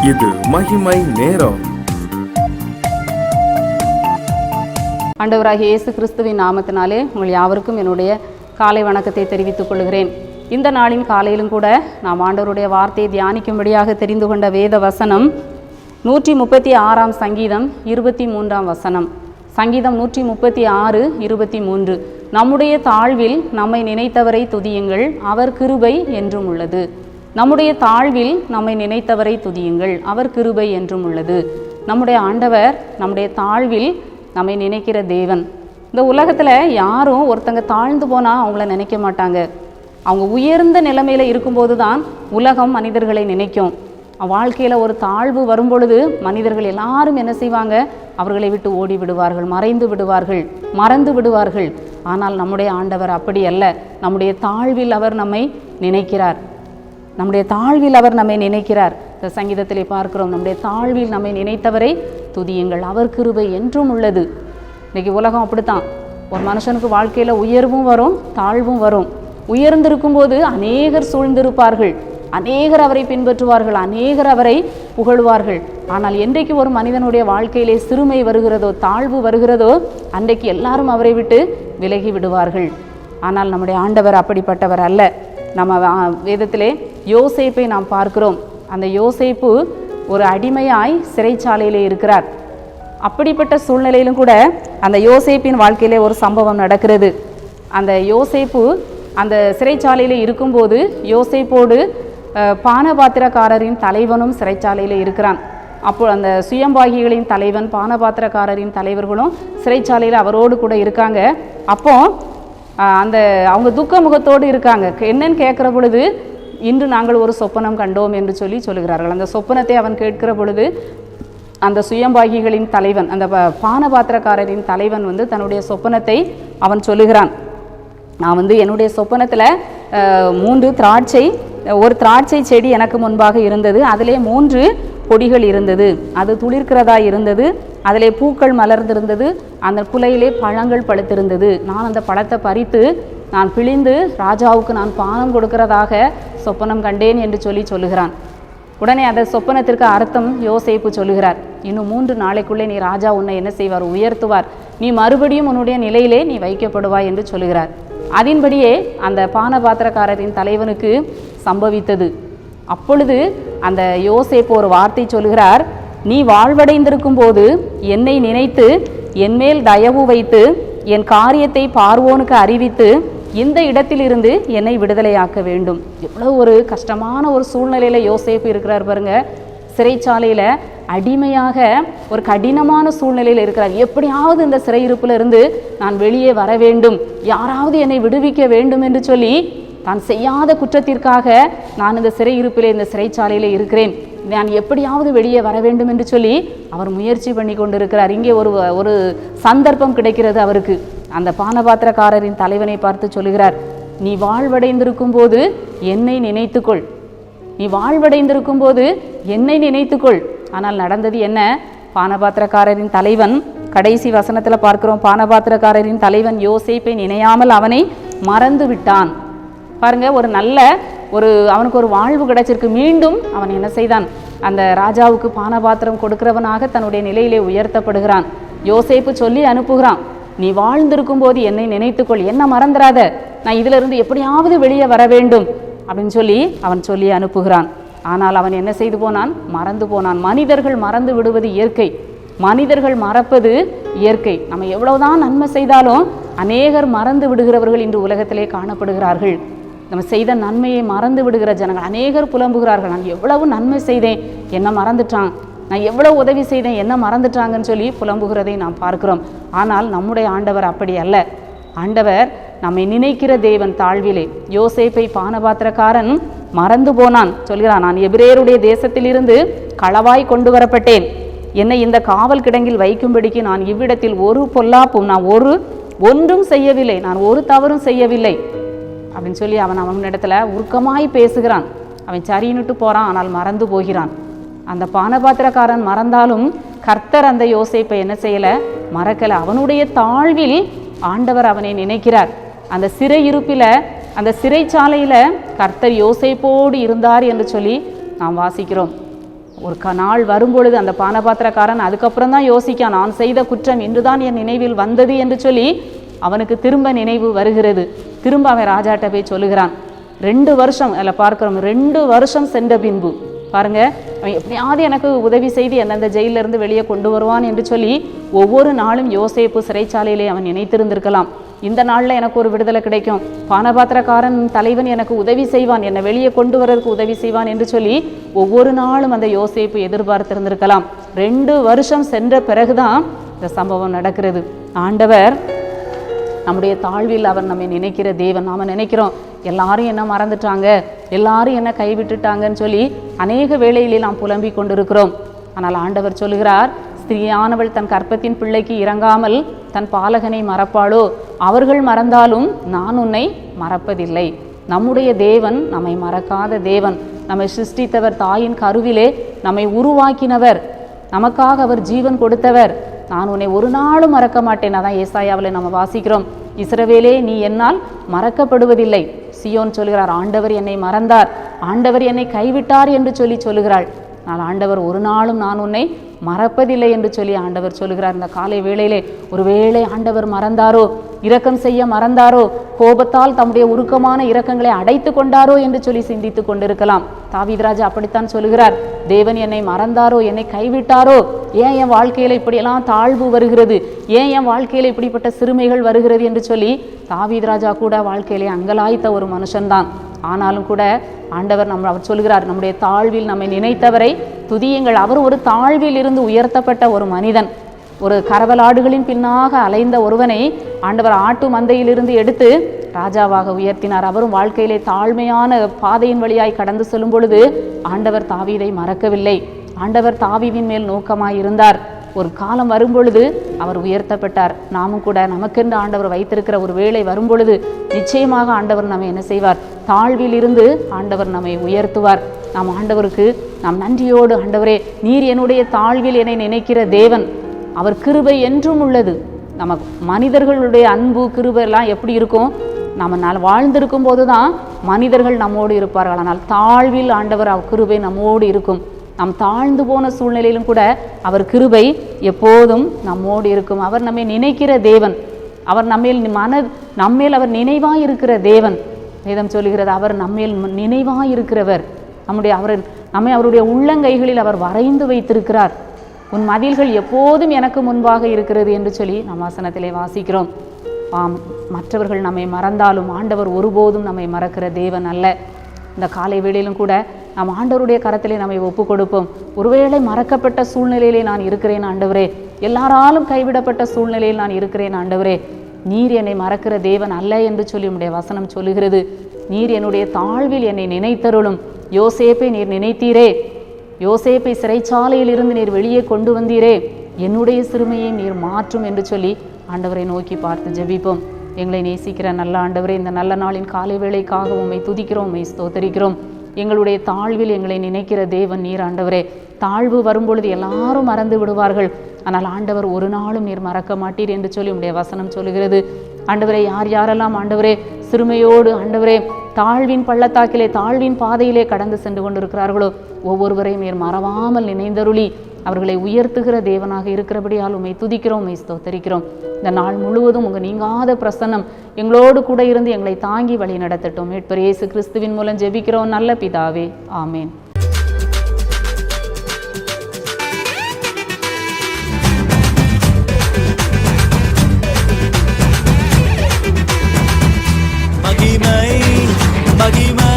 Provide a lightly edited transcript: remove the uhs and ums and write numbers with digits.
இது மகிமை நேரம். ஆண்டவராகிய இயேசு கிறிஸ்துவின் நாமத்தினாலே உங்கள் யாவருக்கும் என்னுடைய காலை வணக்கத்தை தெரிவித்துக் கொள்கிறேன். இந்த நாளின் காலையிலும் கூட நாம் ஆண்டவருடைய வார்த்தையை தியானிக்கும்படியாக தெரிந்து கொண்ட வேத வசனம் 136 சங்கீதம் 23 வசனம். சங்கீதம் 136, 23. நம்முடைய தாழ்வில் நம்மை நினைத்தவரை துதியுங்கள், அவர் கிருபை என்றும் உள்ளது. நம்முடைய தாழ்வில் நம்மை நினைத்தவரை துதியுங்கள், அவர் கிருபை என்றும் உள்ளது. நம்முடைய ஆண்டவர் நம்முடைய தாழ்வில் நம்மை நினைக்கிற தேவன். இந்த உலகத்தில் யாரும் ஒருத்தங்க தாழ்ந்து போனால் அவங்கள நினைக்க மாட்டாங்க. அவங்க உயர்ந்த நிலைமையில் இருக்கும்போது தான் உலகம் மனிதர்களை நினைக்கும். வாழ்க்கையில் ஒரு தாழ்வு வரும்பொழுது மனிதர்கள் எல்லாரும் என்ன செய்வாங்க? அவர்களை விட்டு ஓடி விடுவார்கள், மறைந்து விடுவார்கள், மறந்து விடுவார்கள். ஆனால் நம்முடைய ஆண்டவர் அப்படி அல்ல. நம்முடைய தாழ்வில் அவர் நம்மை நினைக்கிறார். நம்முடைய தாழ்வில் அவர் நம்மை நினைக்கிறார். இந்த சங்கீதத்திலே பார்க்கிறோம், நம்முடைய தாழ்வில் நம்மை நினைத்தவரை துதியுங்கள், அவர் கிருபை என்றும் உள்ளது. இன்றைக்கி உலகம் அப்படித்தான். ஒரு மனுஷனுக்கு வாழ்க்கையில் உயர்வும் வரும், தாழ்வும் வரும். உயர்ந்திருக்கும்போது அநேகர் சூழ்ந்திருப்பார்கள், அநேகர் அவரை பின்பற்றுவார்கள், அநேகர் அவரை புகழ்வார்கள். ஆனால் என்றைக்கு ஒரு மனிதனுடைய வாழ்க்கையிலே சிறுமை வருகிறதோ, தாழ்வு வருகிறதோ, அன்றைக்கு எல்லாரும் அவரை விட்டு விலகி விடுவார்கள். ஆனால் நம்முடைய ஆண்டவர் அப்படிப்பட்டவர் அல்ல. நம்ம வேதத்திலே யோசேப்பை நாம் பார்க்கிறோம். அந்த யோசேப்பு ஒரு அடிமையாய் சிறைச்சாலையிலே இருக்கிறார். அப்படிப்பட்ட சூழ்நிலையிலும் கூட அந்த யோசேப்பின் வாழ்க்கையிலே ஒரு சம்பவம் நடக்கிறது. அந்த யோசேப்பு அந்த சிறைச்சாலையில் இருக்கும்போது யோசேப்போடு பானபாத்திரக்காரரின் தலைவனும் சிறைச்சாலையில் இருக்கிறான். அப்போ அந்த சுயம்பாகிகளின் தலைவன், பானபாத்திரக்காரரின் தலைவர்களும் சிறைச்சாலையில் அவரோடு கூட இருக்காங்க. அப்போ அவங்க துக்க முகத்தோடு இருக்காங்க. என்னன்னு கேட்குற பொழுது, இன்று நாங்கள் ஒரு சொப்பனம் கண்டோம் என்று சொல்லுகிறார்கள். அந்த சொப்பனத்தை அவன் கேட்கிற பொழுது அந்த சுயம்பாகிகளின் தலைவன், அந்த பானபாத்திரக்காரரின் தலைவன் தன்னுடைய சொப்பனத்தை அவன் சொல்லுகிறான். நான் என்னுடைய சொப்பனத்தில் 3 ஒரு திராட்சை செடி எனக்கு முன்பாக இருந்தது. அதிலே 3 கொடிகள் இருந்தது, அது துளிர்க்கிறதா இருந்தது, அதிலே பூக்கள் மலர்ந்திருந்தது, அந்த குலையிலே பழங்கள் பழுத்திருந்தது. நான் அந்த பழத்தை பறித்து நான் பிழிந்து ராஜாவுக்கு நான் பானம் கொடுக்கிறதாக சொப்பனம் கண்டேன் என்று சொல்லுகிறான். உடனே அந்த சொப்பனத்திற்கு அர்த்தம் யோசேப்பு சொல்லுகிறார், இன்னும் 3 நாளைக்குள்ளே நீ ராஜா உன்னை என்ன செய்வார்? உயர்த்துவார். நீ மறுபடியும் உன்னுடைய நிலையிலே நீ வைக்கப்படுவாய் என்று சொல்லுகிறார். அதன்படியே அந்த பானபாத்திரக்காரரின் தலைவனுக்கு சம்பவித்தது. அப்பொழுது அந்த யோசேப்பு ஒரு வார்த்தை சொல்லுகிறார், நீ வாழ்வடைந்திருக்கும் போது என்னை நினைத்து என்மேல் தயவு வைத்து என் காரியத்தை பார்வோனுக்கு அறிவித்து இந்த இடத்திலிருந்து என்னை விடுதலையாக்க வேண்டும். எவ்வளோ ஒரு கஷ்டமான ஒரு சூழ்நிலையில் யோசேப்பு இருக்கிறார் பாருங்க. சிறைச்சாலையில் அடிமையாக ஒரு கடினமான சூழ்நிலையில் இருக்கிறார். எப்படியாவது இந்த சிறையிருப்பில் இருந்து நான் வெளியே வர வேண்டும், யாராவது என்னை விடுவிக்க வேண்டும் என்று சொல்லி தான் செய்யாத குற்றத்திற்காக நான் இந்த சிறையிருப்பிலே, இந்த சிறைச்சாலையில் இருக்கிறேன், நான் எப்படியாவது வெளியே வர வேண்டும் என்று சொல்லி அவர் முயற்சி பண்ணி கொண்டிருக்கிறார். இங்கே ஒரு சந்தர்ப்பம் கிடைக்கிறது அவருக்கு. அந்த பானபாத்திரக்காரரின் தலைவனை பார்த்து சொல்லுகிறார், நீ வாழ்வடைந்திருக்கும் போது என்னை நினைத்துக்கொள், நீ வாழ்வடைந்திருக்கும் போது என்னை நினைத்துக்கொள். ஆனால் நடந்தது என்ன? பானபாத்திரக்காரரின் தலைவன், கடைசி வசனத்தில் பார்க்கிறோம், பானபாத்திரக்காரரின் தலைவன் யோசேப்பை நினையாமல் அவனை மறந்து விட்டான். பாருங்க, அவனுக்கு ஒரு வாழ்வு கிடைச்சிருக்கு. மீண்டும் அவன் என்ன செய்தான்? அந்த ராஜாவுக்கு பானபாத்திரம் கொடுக்கிறவனாக தன்னுடைய நிலையிலே உயர்த்தப்படுகிறான். யோசேப்பு சொல்லி அனுப்புகிறான், நீ வாழ்ந்திருக்கும் போது என்னை நினைத்துக்கொள், என்ன மறந்துடாத, நான் இதிலிருந்து எப்படியாவது வெளியே வர வேண்டும் அப்படின்னு அவன் சொல்லி அனுப்புகிறான். ஆனால் அவன் என்ன செய்து போனான்? மறந்து போனான். மனிதர்கள் மறந்து விடுவது இயற்கை, மனிதர்கள் மறப்பது இயற்கை. நம்ம எவ்வளவுதான் நன்மை செய்தாலும் அநேகர் மறந்து விடுகிறவர்கள் இன்று உலகத்திலே காணப்படுகிறார்கள். நம்ம செய்த நன்மையை மறந்து விடுகிற ஜனங்கள் அநேகர் புலம்புகிறார்கள். நான் எவ்வளவு நன்மை செய்தேன், என்ன மறந்துட்டான், நான் எவ்வளவு உதவி செய்தேன், என்ன மறந்துட்டாங்கன்னு புலம்புகிறதை நாம் பார்க்கிறோம். ஆனால் நம்முடைய ஆண்டவர் அப்படி அல்ல. ஆண்டவர் நம்மை நினைக்கிற தேவன். தாழ்விலே யோசேப்பை பானபாத்திரக்காரன் மறந்து போனான். சொல்கிறான், நான் எபிரேயருடைய தேசத்திலிருந்து களவாய் கொண்டு வரப்பட்டேன், என்னை இந்த காவல் கிடங்கில் வைக்கும்படிக்கு நான் இவ்விடத்தில் ஒரு பொல்லாப்பும், நான் ஒன்றும் செய்யவில்லை, நான் ஒரு தவறும் செய்யவில்லை அப்படின்னு அவனிடத்துல உருக்கமாய் பேசுகிறான். அவன் சரின்னுட்டு போகிறான், ஆனால் மறந்து போகிறான். அந்த பானபாத்திரக்காரன் மறந்தாலும் கர்த்தர் அந்த யோசேப்பை என்ன செய்யலை? மறக்கலை. அவனுடைய தாழ்வில் ஆண்டவர் அவனை நினைக்கிறார். அந்த சிறையிருப்பில், அந்த சிறைச்சாலையில் கர்த்தர் யோசேப்போடு இருந்தார் என்று நாம் வாசிக்கிறோம். ஒரு நாள் வரும்பொழுது அந்த பானபாத்திரக்காரன் அதுக்கப்புறம் தான் யோசிக்கான், நான் செய்த குற்றம் இன்றுதான் என் நினைவில் வந்தது என்று சொல்லி அவனுக்கு திரும்ப நினைவு வருகிறது. திரும்ப அவன் ராஜாட்ட போய் சொல்லுகிறான். 2 வருஷம் அதில் பார்க்குறோம், 2 வருஷம் சென்ற பின்பு பாருங்க, அவன் எப்படியாவது எனக்கு உதவி செய்து என்னை அந்த ஜெயிலிருந்து வெளியே கொண்டு வருவான் என்று சொல்லி ஒவ்வொரு நாளும் யோசேப்பு சிறைச்சாலையிலே அவன் நினைத்திருந்திருக்கலாம். இந்த நாளில் எனக்கு ஒரு விடுதலை கிடைக்கும், பானபாத்திரக்காரன் தலைவன் எனக்கு உதவி செய்வான், என்னை வெளியே கொண்டு வரதுக்கு உதவி செய்வான் என்று சொல்லி ஒவ்வொரு நாளும் அந்த யோசேப்பு எதிர்பார்த்திருந்திருக்கலாம். 2 வருஷம் சென்ற பிறகுதான் இந்த சம்பவம் நடக்கிறது. ஆண்டவர் நம்முடைய தாழ்வில் அவர் நம்மை நினைக்கிற தேவன். நாம் நினைக்கிறோம் எல்லாரும் என்ன மறந்துட்டாங்க, எல்லாரும் என்ன கைவிட்டுட்டாங்கன்னு சொல்லி அநேக வேளையிலே நாம் புலம்பிக் கொண்டிருக்கிறோம். ஆனால் ஆண்டவர் சொல்லுகிறார், ஸ்திரீயானவள் தன் கற்பத்தின் பிள்ளைக்கு இறங்காமல் தன் பாலகனை மறப்பாளோ, அவர்கள் மறந்தாலும் நான் உன்னை மறப்பதில்லை. நம்முடைய தேவன் நம்மை மறக்காத தேவன். நம்மை சிருஷ்டித்தவர், தாயின் கருவிலே நம்மை உருவாக்கினவர், நமக்காக அவர் ஜீவன் கொடுத்தவர். நான் உன்னை ஒரு நாளும் மறக்க மாட்டேன். அதான் ஏசாயாவில் நம்ம வாசிக்கிறோம், இஸ்ரவேலே நீ என்னால் மறக்கப்படுவதில்லை. சியோன் சொல்கிறார், ஆண்டவர் என்னை மறந்தார், ஆண்டவர் என்னை கைவிட்டார் என்று சொல்லுகிறாள். ஆனால் ஆண்டவர் ஒரு நாளும் நான் உன்னை மறப்பதில்லை என்று சொல்லி ஆண்டவர் சொல்லுகிறார். இந்த காலை வேளையிலே ஒருவேளை ஆண்டவர் மறந்தாரோ, இரக்கம் செய்ய மறந்தாரோ, கோபத்தால் தம்முடைய உருக்கமான இரக்கங்களை அடைத்து கொண்டாரோ என்று சொல்லி சிந்தித்து கொண்டிருக்கலாம். தாவீது ராஜா அப்படித்தான் சொல்லுகிறார், தேவன் என்னை மறந்தாரோ, என்னை கைவிட்டாரோ, ஏன் என் வாழ்க்கையில இப்படியெல்லாம் தாழ்வு வருகிறது, ஏன் என் வாழ்க்கையில இப்படிப்பட்ட சிறுமைகள் வருகிறது என்று சொல்லி தாவீது ராஜா கூட வாழ்க்கையிலே அங்கலாய்த்த ஒரு மனுஷன்தான். ஆனாலும் கூட ஆண்டவர் அவர் சொல்கிறார், நம்முடைய தாழ்வில் நம்மை நினைத்தவரை துதியுங்கள். அவர் ஒரு தாழ்வில் இருந்து உயர்த்தப்பட்ட ஒரு மனிதன். ஒரு கரவலாடுகளின் பின்னாக அலைந்த ஒருவனை ஆண்டவர் ஆட்டு மந்தையிலிருந்து எடுத்து ராஜாவாக உயர்த்தினார். அவரும் வாழ்க்கையிலே தாழ்மையான பாதையின் வழியாய் கடந்து செல்லும் பொழுது ஆண்டவர் தாவீதை மறக்கவில்லை. ஆண்டவர் தாவீதின் மேல் நோக்கமாய் இருந்தார். ஒரு காலம் வரும்பொழுது அவர் உயர்த்தப்பட்டார். நாமும் கூட நமக்கென்று ஆண்டவர் வைத்திருக்கிற ஒரு வேளை வரும்பொழுது நிச்சயமாக ஆண்டவர் நம்மை என்ன செய்வார், தாழ்வில் இருந்து ஆண்டவர் நம்மை உயர்த்துவார். நாம் ஆண்டவருக்கு நாம் நன்றியோடு, ஆண்டவரே நீர் என்னுடைய தாழ்வில் என்னை நினைக்கிற தேவன், அவர் கிருபை என்றும் உள்ளது. நம்ம மனிதர்களுடைய அன்பு கிருபை எல்லாம் எப்படி இருக்கும், நம்ம வாழ்ந்திருக்கும் போது தான் மனிதர்கள் நம்மோடு இருப்பார்கள். ஆனால் தாழ்வில் ஆண்டவர் அவர் கிருபை நம்மோடு இருக்கும். நாம் தாழ்ந்து போன சூழ்நிலையிலும் கூட அவர் கிருபை எப்போதும் நம்மோடு இருக்கும். அவர் நம்மை நினைக்கிற தேவன், அவர் நம்மேல் அவர் நினைவாய் இருக்கிற தேவன். வேதம் சொல்லுகிறது, அவர் நம்மேல் நினைவாய் இருக்கிறவர். நம்மை அவருடைய உள்ளங்கைகளில் அவர் வரைந்து வைத்திருக்கிறார். உன் மதில்கள் எப்போதும் எனக்கு முன்பாக இருக்கிறது என்று சொல்லி நம் வசனத்திலே வாசிக்கிறோம். மற்றவர்கள் நம்மை மறந்தாலும் ஆண்டவர் ஒருபோதும் நம்மை மறக்கிற தேவன் அல்ல. இந்த காலை வேளையிலும் கூட நாம் ஆண்டவருடைய கரத்திலே நம்மை ஒப்பு கொடுப்போம். ஒருவேளை மறக்கப்பட்ட சூழ்நிலையிலே நான் இருக்கிறேன் ஆண்டவரே, எல்லாராலும் கைவிடப்பட்ட சூழ்நிலையில் நான் இருக்கிறேன் ஆண்டவரே, நீர் என்னை மறக்கிற தேவன் அல்ல என்று சொல்லி உம்முடைய வசனம் சொல்லுகிறது. நீர் என்னுடைய தாழ்வில் என்னை நினைத்தருளும். யோசேப்பை நீர் நினைத்தீரே, யோசேப்பை சிறைச்சாலையில் இருந்து நீர் வெளியே கொண்டு வந்தீரே, என்னுடைய சிறுமையை நீர் மாற்றும் என்று சொல்லி ஆண்டவரை நோக்கி பார்த்து ஜெபிப்போம். எங்களை நேசிக்கிற நல்ல ஆண்டவரே, இந்த நல்ல நாளின் காலை வேளைக்காக உம்மை துதிக்கிறோம், உம்மை ஸ்தோத்தரிக்கிறோம். எங்களுடைய தாழ்வில் எங்களை நினைக்கிற தேவன் நீர் ஆண்டவரே. தாழ்வு வரும்பொழுது எல்லாரும் மறந்து விடுவார்கள், ஆனால் ஆண்டவர் ஒரு நாளும் நீர் மறக்க மாட்டீர் என்று சொல்லி உம்முடைய வசனம் சொல்லுகிறது. ஆண்டவரே, யாரெல்லாம் ஆண்டவரே சிறுமையோடு ஆண்டவரே தாழ்வின் பள்ளத்தாக்கிலே தாழ்வின் பாதையிலே கடந்து சென்று கொண்டிருக்கிறார்களோ ஒவ்வொருவரையும் நீர் மறவாமல் நினைந்தருளி அவர்களை உயர்த்துகிற தேவனாக இருக்கிறபடியால் உம்மை துதிக்கிறோம், உம்மை ஸ்தோத்தரிக்கிறோம். இந்த நாள் முழுவதும் உங்கள் நீங்காத பிரசன்னம் எங்களோடு கூட இருந்து எங்களை தாங்கி வழி நடத்தட்டும். மீட்பர் இயேசு கிறிஸ்துவின் மூலம் ஜெபிக்கிறோம் நல்ல பிதாவே, ஆமேன். மகிமை மகிமை